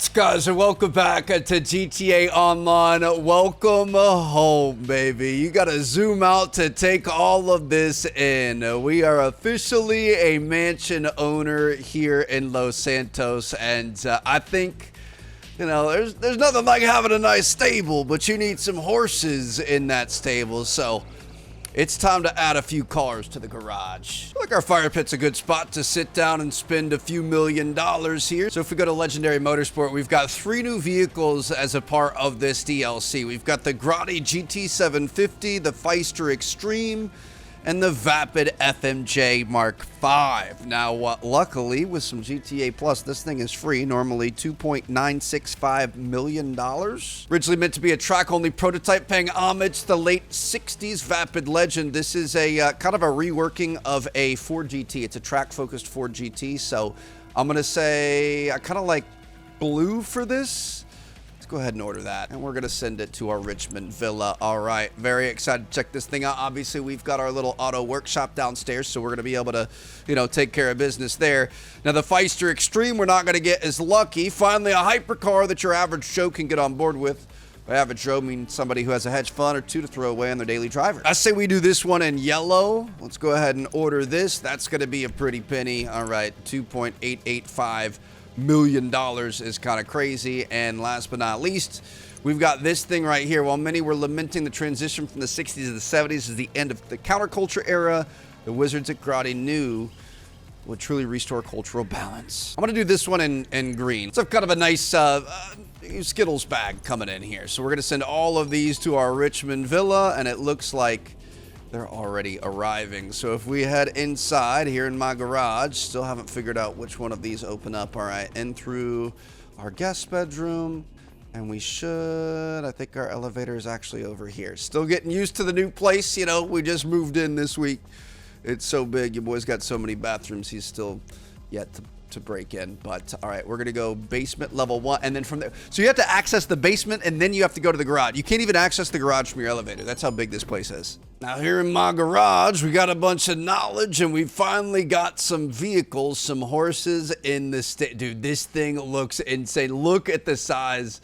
What's guys, and welcome back to GTA Online. Welcome home, baby. You gotta zoom out to take all of this in. We are officially a mansion owner here in Los Santos, and I think, you know, there's nothing like having a nice stable, but you need some horses in that stable, so it's time to add a few cars to the garage. I feel like our fire pit's a good spot to sit down and spend a few $1,000,000 here. So if we go to Legendary Motorsport, we've got 3 new vehicles as a part of this DLC. We've got the Grotti GT750, the Pfister Extreme, and the Vapid FMJ Mark V. Now, luckily, with some GTA Plus, this thing is free, normally $2.965 million. Originally meant to be a track-only prototype, paying homage to the late 60s Vapid legend. This is a kind of a reworking of a Ford GT. It's a track-focused Ford GT, so I'm going to say I kind of like blue for this. Go ahead and order that, and we're gonna send it to our Richmond villa. All right, very excited to check this thing out. Obviously, we've got our little auto workshop downstairs, so we're gonna be able to, you know, take care of business there. Now, the Pfister Extreme, we're not gonna get as lucky. Finally, a hypercar that your average Joe can get on board with. By average Joe, means somebody who has a hedge fund or 2 to throw away on their daily driver. I say we do this one in yellow. Let's go ahead and order this. That's gonna be a pretty penny. All right, $2.885 million is kind of crazy. And last but not least, we've got this thing right here. While many were lamenting the transition from the 60s to the 70s as the end of the counterculture era, the wizards at Grotti knew would truly restore cultural balance. I'm gonna do this one in green. It's kind of a nice Skittles bag coming in here. So we're gonna send all of these to our Richmond villa, and it looks like they're already arriving. So if we head inside here in my garage, still haven't figured out which one of these open up. All right, in through our guest bedroom, and we should, I think our elevator is actually over here. Still getting used to the new place. You know, we just moved in this week. It's so big. Your boy's got so many bathrooms. He's still yet to break in. But all right, we're gonna go basement level 1, and then from there, so you have to access the basement, and then you have to go to the garage. You can't even access the garage from your elevator. That's how big this place is. Now, here in my garage, we got a bunch of knowledge, and we finally got some vehicles, some horses in the state. Dude, this thing looks insane. Look at the size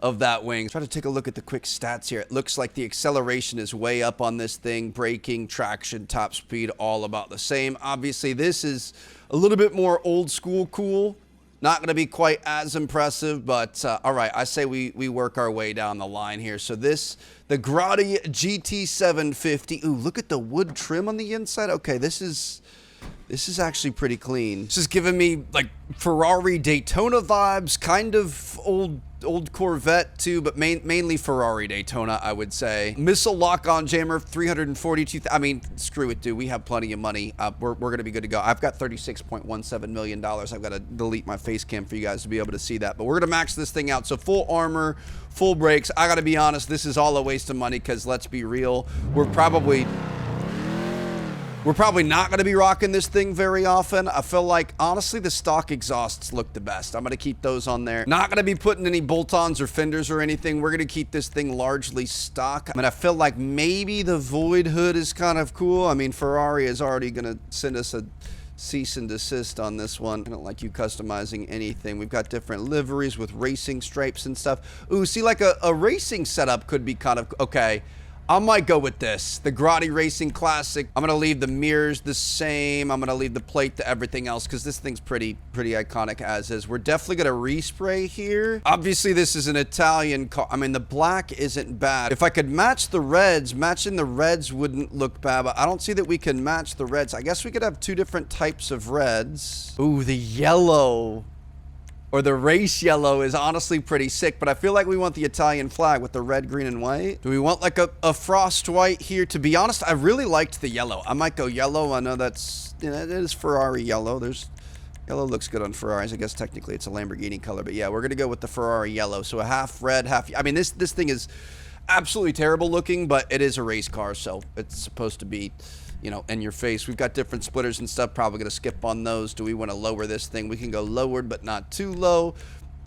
of that wing. Try to take a look at the quick stats here. It looks like the acceleration is way up on this thing. Braking, traction, top speed, all about the same. Obviously, this is a little bit more old school cool. Not going to be quite as impressive, but all right, I say we work our way down the line here. So this, the Grotti GT750. Ooh, look at the wood trim on the inside. Okay, this is actually pretty clean. This is giving me like Ferrari Daytona vibes, kind of old Corvette too, but mainly Ferrari Daytona, I would say. Missile lock-on jammer, 342. I mean, screw it, dude. We have plenty of money. We're gonna be good to go. I've got $36.17 million. I've got to delete my face cam for you guys to be able to see that, but we're gonna max this thing out. So full armor, full brakes. I gotta be honest, this is all a waste of money, because let's be real, we're probably not going to be rocking this thing very often. I feel like, honestly, the stock exhausts look the best. I'm going to keep those on there. Not going to be putting any bolt-ons or fenders or anything. We're going to keep this thing largely stock. I mean, I feel like maybe the void hood is kind of cool. I mean, Ferrari is already going to send us a cease and desist on this one. I don't like you customizing anything. We've got different liveries with racing stripes and stuff. Ooh, see, like a racing setup could be kind of, okay. I might go with this, the Grotti Racing Classic. I'm gonna leave the mirrors the same. I'm gonna leave the plate to everything else, because this thing's pretty iconic as is. We're definitely gonna respray here. Obviously, this is an Italian car. I mean, the black isn't bad. If I could match the reds, matching the reds wouldn't look bad, but I don't see that we can match the reds. I guess we could have 2 different types of reds. Ooh, the yellow, or the race yellow, is honestly pretty sick, but I feel like we want the Italian flag with the red, green, and white. Do we want like a frost white here? To be honest, I really liked the yellow. I might go yellow. I know that's, you know, it is Ferrari yellow. Yellow looks good on Ferraris. I guess technically it's a Lamborghini color, but yeah, we're gonna go with the Ferrari yellow. So a half red, half, I mean, this thing is absolutely terrible looking, but it is a race car, so it's supposed to be, you know, in your face. We've got different splitters and stuff. Probably going to skip on those. Do we want to lower this thing? We can go lowered, but not too low.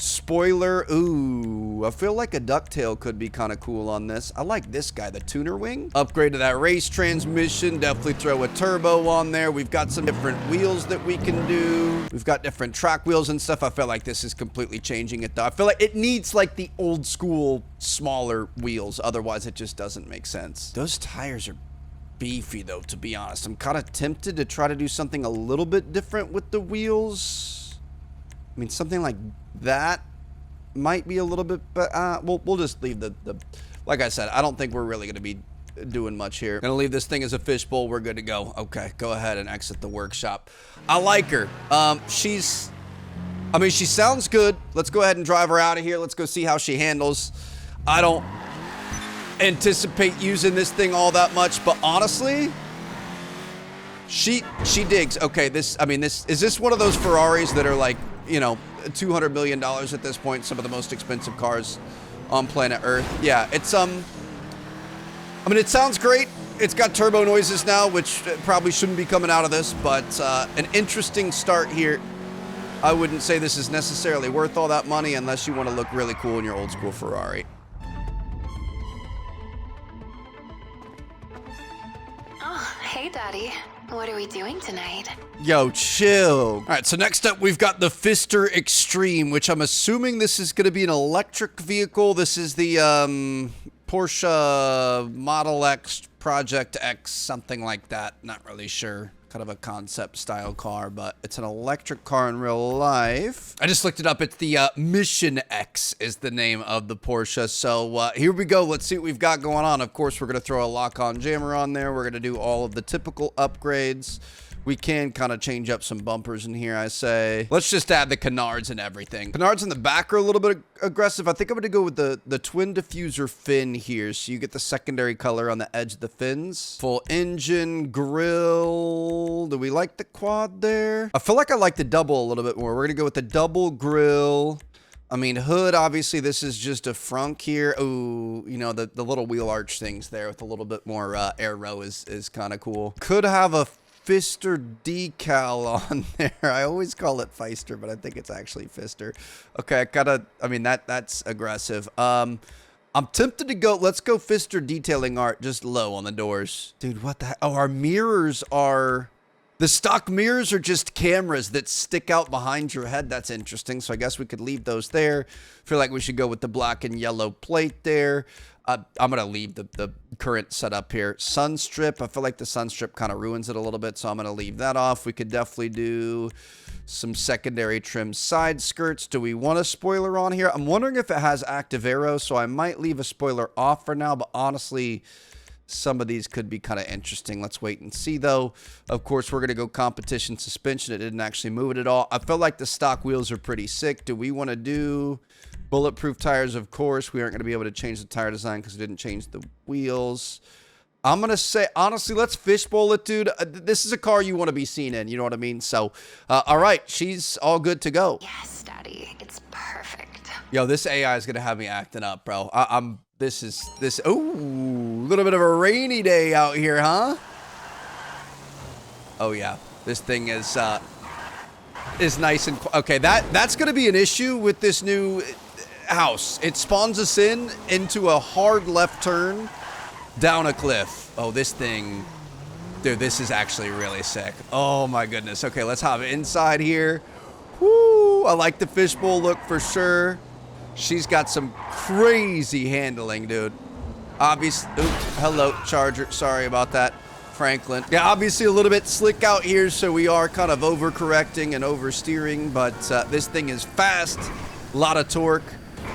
Spoiler, ooh, I feel like a ducktail could be kind of cool on this. I like this guy, the tuner wing. Upgrade to that race transmission, definitely throw a turbo on there. We've got some different wheels that we can do. We've got different track wheels and stuff. I feel like this is completely changing it though. I feel like it needs like the old school smaller wheels, otherwise it just doesn't make sense. Those tires are beefy though, to be honest. I'm kind of tempted to try to do something a little bit different with the wheels. I mean, something like that might be a little bit, but we'll just leave the like I said, I don't think we're really going to be doing much here. Gonna leave this thing as a fishbowl. We're good to go. Okay, go ahead and exit the workshop. I like her. I mean, she sounds good. Let's go ahead and drive her out of here. Let's go see how she handles. I don't anticipate using this thing all that much, but honestly, she digs. Okay, is this one of those Ferraris that are like, you know, $200 million at this point, some of the most expensive cars on planet Earth? Yeah, it's I mean, it sounds great. It's got turbo noises now, which probably shouldn't be coming out of this, but an interesting start here. I wouldn't say this is necessarily worth all that money unless you want to look really cool in your old school Ferrari. Oh, hey, Daddy. What are we doing tonight? Yo, chill. All right, so next up, we've got the Pfister Extreme, which I'm assuming this is going to be an electric vehicle. This is the Porsche Model X, Project X, something like that. Not really sure. Kind of a concept style car, but it's an electric car in real life. I just looked it up. It's the Mission X is the name of the Porsche. So here we go. Let's see what we've got going on. Of course, we're going to throw a lock-on jammer on there. We're going to do all of the typical upgrades. We can kind of change up some bumpers in here, I say. Let's just add the canards and everything. Canards in the back are a little bit aggressive. I think I'm going to go with the twin diffuser fin here, so you get the secondary color on the edge of the fins. Full engine, grill. Do we like the quad there? I feel like I like the double a little bit more. We're going to go with the double grill. I mean, hood, obviously, this is just a frunk here. Oh, you know, the little wheel arch things there with a little bit more aero is kind of cool. Could have a Pfister decal on there. I always call it Pfister, but I think it's actually Pfister. Okay, I mean, that's aggressive. I'm tempted to go, let's go Pfister detailing art just low on the doors. Dude, what the heck? Oh, our mirrors are, the stock mirrors are just cameras that stick out behind your head. That's interesting. So I guess we could leave those there. Feel like we should go with the black and yellow plate there. I'm going to leave the current setup here. Sun strip. I feel like the sun strip kind of ruins it a little bit, so I'm going to leave that off. We could definitely do some secondary trim side skirts. Do we want a spoiler on here? I'm wondering if it has active aero, so I might leave a spoiler off for now, but honestly, some of these could be kind of interesting. Let's wait and see, though. Of course, we're going to go competition suspension. It didn't actually move it at all. I feel like the stock wheels are pretty sick. Do we want to do bulletproof tires? Of course, we aren't going to be able to change the tire design because we didn't change the wheels. I'm going to say, honestly, let's fishbowl it, dude. This is a car you want to be seen in. You know what I mean? So, all right, she's all good to go. Yes, Daddy. It's perfect. Yo, this AI is going to have me acting up, bro. Ooh, a little bit of a rainy day out here, huh? Oh, yeah. This thing is nice and... Okay, that's going to be an issue with this new house. It spawns us into a hard left turn down a cliff. Oh, this thing... Dude, this is actually really sick. Oh, my goodness. Okay, let's hop inside here. Woo! I like the fishbowl look for sure. She's got some crazy handling, dude. Obviously... Hello, Charger. Sorry about that, Franklin. Yeah, obviously a little bit slick out here, so we are kind of overcorrecting and oversteering, but this thing is fast. A lot of torque.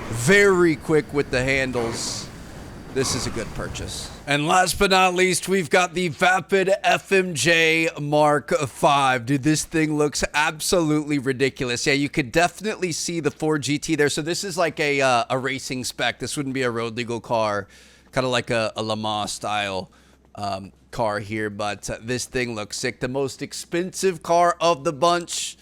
Very quick with the handles. This is a good purchase. And last but not least, we've got the Vapid FMJ Mark V. Dude, this thing looks absolutely ridiculous. Yeah, you could definitely see the 4GT there. So this is like a racing spec. This wouldn't be a road legal car. Kind of like a Le Mans style car here. But this thing looks sick. The most expensive car of the bunch.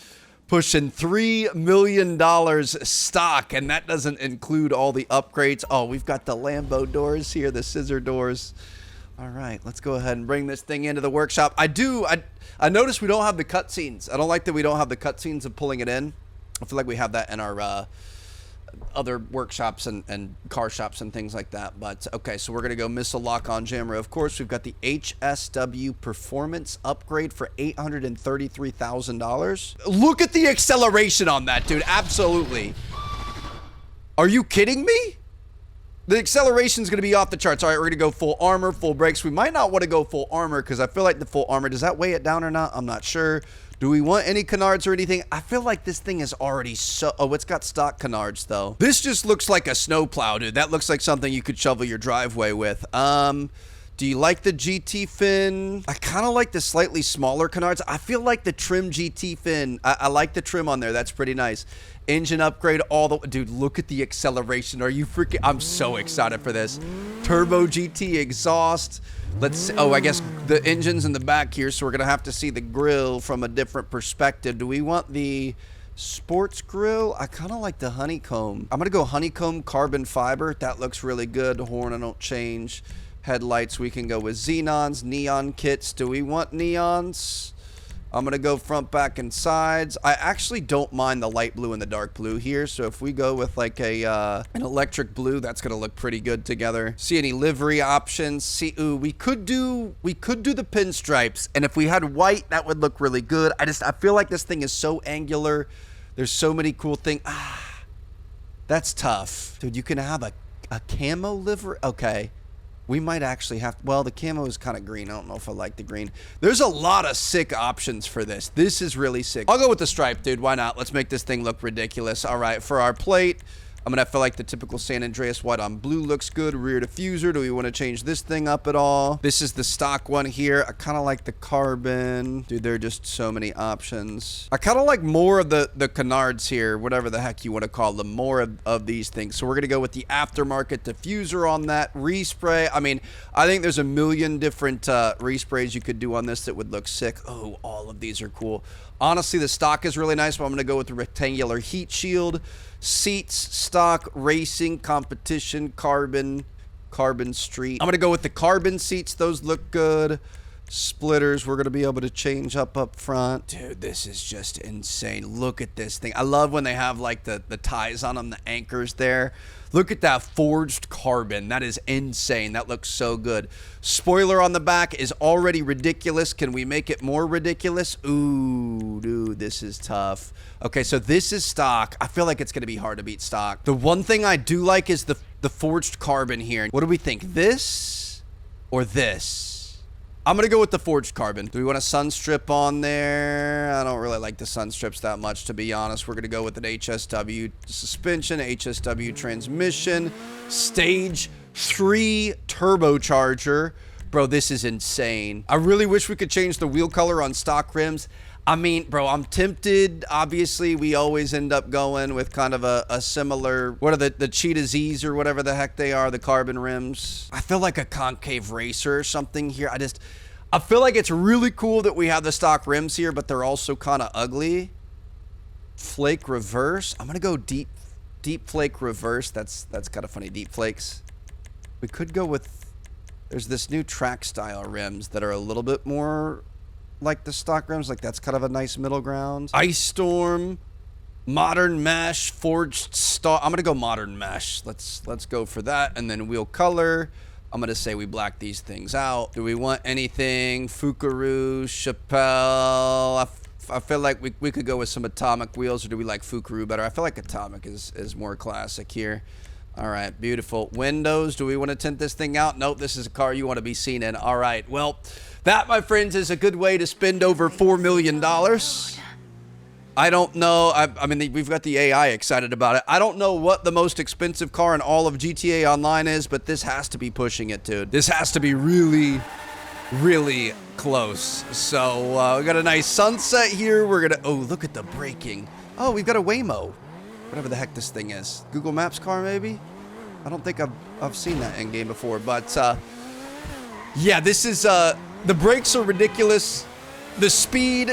Pushing $3 million stock, and that doesn't include all the upgrades. Oh, we've got the Lambo doors here, the scissor doors. All right, let's go ahead and bring this thing into the workshop. I noticed we don't have the cutscenes. I don't like that we don't have the cutscenes of pulling it in. I feel like we have that in our other workshops and car shops and things like that. But okay, so we're gonna go missile lock on jammer. Of course, we've got the HSW performance upgrade for $833,000. Look at the acceleration on that, dude. Absolutely. Are you kidding me? The acceleration is going to be off the charts. All right, we're going to go full armor, full brakes. We might not want to go full armor because I feel like the full armor, does that weigh it down or not? I'm not sure. Do we want any canards or anything? I feel like this thing is already so... Oh, it's got stock canards, though. This just looks like a snowplow, dude. That looks like something you could shovel your driveway with. Do you like the GT fin? I kind of like the slightly smaller canards. I feel like the trim GT fin. I like the trim on there. That's pretty nice. Engine upgrade all the... Dude, look at the acceleration. Are you freaking... I'm so excited for this. Turbo GT exhaust. Let's... Oh, I guess the engine's in the back here, so we're going to have to see the grill from a different perspective. Do we want the sports grill? I kind of like the honeycomb. I'm going to go honeycomb carbon fiber. That looks really good. Horn, I don't change. Headlights, we can go with xenons. Neon kits. Do we want neons? I'm going to go front, back, and sides. I actually don't mind the light blue and the dark blue here. So if we go with like an electric blue, that's going to look pretty good together. See any livery options? See, ooh, we could do the pinstripes. And if we had white, that would look really good. I feel like this thing is so angular. There's so many cool things. That's tough. Dude, you can have a camo livery. Okay. We might actually have... Well, the camo is kind of green. I don't know if I like the green. There's a lot of sick options for this. This is really sick. I'll go with the stripe, dude. Why not? Let's make this thing look ridiculous. All right, for our plate, I'm going to feel like the typical San Andreas white on blue looks good. Rear diffuser. Do we want to change this thing up at all? This is the stock one here. I kind of like the carbon. Dude, there are just so many options. I kind of like more of the canards here, whatever the heck you want to call them, more of these things. So we're going to go with the aftermarket diffuser on that. Respray. I mean, I think there's a million different resprays you could do on this that would look sick. Oh, all of these are cool. Honestly, the stock is really nice, but I'm going to go with the rectangular heat shield. Seats, stock, racing, competition, carbon street. I'm going to go with the carbon seats. Those look good. Splitters, we're going to be able to change up front. Dude, this is just insane. Look at this thing. I love when they have like the ties on them, the anchors there. Look at that forged carbon. That is insane. That looks so good. Spoiler on the back is already ridiculous. Can we make it more ridiculous? Ooh, dude, this is tough. Okay, so this is stock. I feel like it's going to be hard to beat stock. The one thing I do like is the forged carbon here. What do we think? This or this? I'm going to go with the forged carbon. Do we want a sun strip on there? I don't really like the sun strips that much, to be honest. We're going to go with an HSW suspension, HSW transmission, stage 3 turbocharger. Bro, this is insane. I really wish we could change the wheel color on stock rims. I mean, bro, I'm tempted. Obviously, we always end up going with kind of a similar... What are the Cheetah Z's or whatever the heck they are, the carbon rims. I feel like a concave racer or something here. I feel like it's really cool that we have the stock rims here, but they're also kind of ugly. Flake reverse. I'm going to go deep flake reverse. That's kind of funny, deep flakes. We could go with... There's this new track style rims that are a little bit more... like the stock rims, like that's kind of a nice middle ground. Ice Storm, modern mesh, forged stock. I'm gonna go modern mesh. Let's go for that. And then wheel color, I'm gonna say we black these things out. Do we want anything? Fukaru, Chappelle. I feel like we could go with some atomic wheels, or do we like Fukaru better? I feel like atomic is more classic here. All right, beautiful. Windows, do we want to tint this thing out? Nope, this is a car you want to be seen in. All right, well, that, my friends, is a good way to spend over $4 million. I don't know. I mean, we've got the AI excited about it. I don't know what the most expensive car in all of GTA Online is, but this has to be pushing it, dude. This has to be really, really close. So we got a nice sunset here. We're going to... Oh, look at the braking. Oh, we've got a Waymo. Whatever the heck this thing is. Google Maps car, maybe? I don't think I've seen that in game before, but yeah, this is the brakes are ridiculous. The speed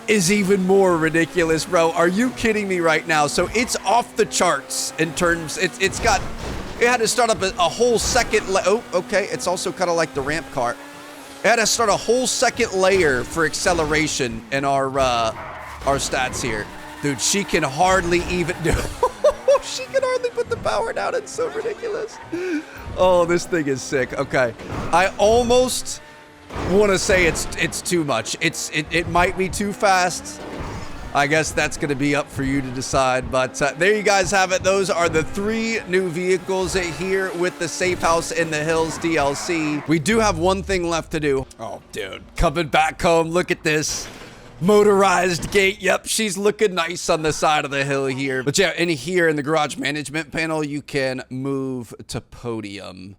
is even more ridiculous, bro. Are you kidding me right now? So it's off the charts in terms. It had to start up a whole second. Oh, okay. It's also kind of like the ramp car. It had to start a whole second layer for acceleration in our stats here. Dude, she can hardly even do... She can hardly put the power down. It's so ridiculous. Oh, this thing is sick. Okay. I almost want to say it's too much. It might be too fast. I guess that's going to be up for you to decide. But there you guys have it. Those are the 3 new vehicles here with the Safe House in the Hills DLC. We do have one thing left to do. Oh, dude. Coming back home. Look at this. Motorized gate. Yep, she's looking nice on the side of the hill here. But yeah, in here in the garage management panel, you can move to podium.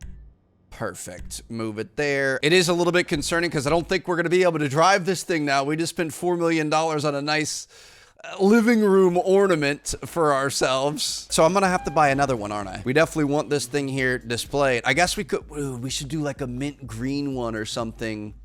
Perfect. Move it there. It is a little bit concerning because I don't think we're going to be able to drive this thing now. We just spent $4 million on a nice living room ornament for ourselves. So I'm going to have to buy another one, aren't I? We definitely want this thing here displayed. I guess we should do like a mint green one or something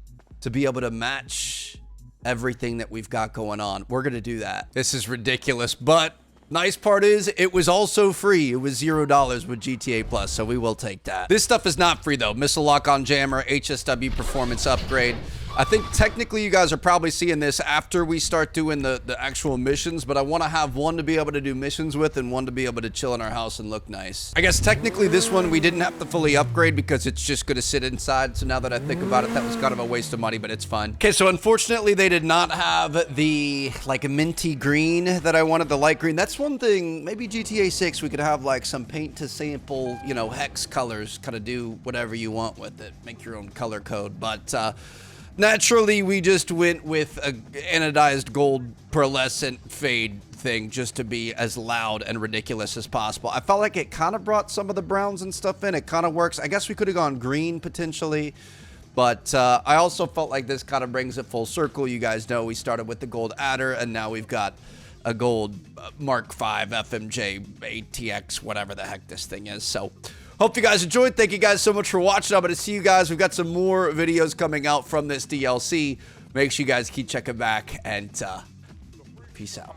to be able to match everything that we've got going on. We're going to do that. This is ridiculous, but nice part is it was also free. It was $0 with GTA Plus, so we will take that. This stuff is not free though. Missile lock-on jammer, HSW performance upgrade. I think technically you guys are probably seeing this after we start doing the actual missions, but I want to have one to be able to do missions with and one to be able to chill in our house and look nice. I guess technically this one we didn't have to fully upgrade because it's just going to sit inside. So now that I think about it, that was kind of a waste of money, but it's fine. Okay, so unfortunately they did not have the like minty green that I wanted, the light green. That's one thing. Maybe GTA 6 we could have like some paint to sample, you know, hex colors, kind of do whatever you want with it. Make your own color code, but naturally, we just went with a anodized gold pearlescent fade thing just to be as loud and ridiculous as possible. I felt like it kind of brought some of the browns and stuff in. It kind of works. I guess we could have gone green potentially, but I also felt like this kind of brings it full circle. You guys know we started with the gold adder, and now we've got a gold Mark V FMJ ATX, whatever the heck this thing is. So hope you guys enjoyed. Thank you guys so much for watching. I'm going to see you guys. We've got some more videos coming out from this DLC. Make sure you guys keep checking back, and peace out.